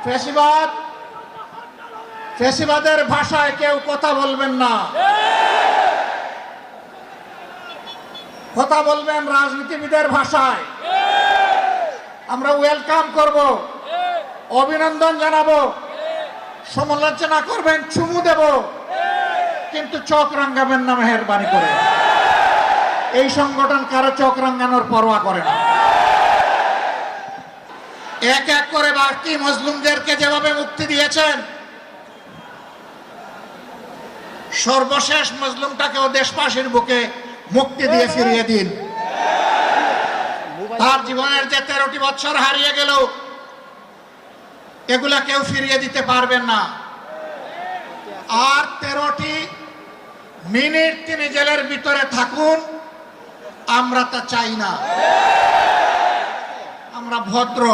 ফ্যাসিবাদ, ফ্যাসিবাদের ভাষায় কেউ কথা বলবেন না, কথা বলবেন রাজনীতিবিদের ভাষায়। আমরা ওয়েলকাম করব, অভিনন্দন জানাবো, সমালোচনা করবেন, চুমু দেব, কিন্তু চোখ রাঙ্গাবেন না মেহেরবানি করে। এই সংগঠন কারো চোখ রাঙ্গানোর পরোয়া করে না। এক এক করে বাকি মজলুমদেরকে যেভাবে মুক্তি দিয়েছেন, সর্বশেষ মজলুমটাকেও দেশবাসীর বুকে মুক্তি দিয়ে ফিরিয়ে দিন। তার জীবনের যে 13টি বছর হারিয়ে গেল, এগুলা কেউ ফিরিয়ে দিতে পারবেন না। আর 13টি মিনিট তিনি জেলের ভিতরে থাকুন, আমরা তা চাই না। আমরা ভদ্র,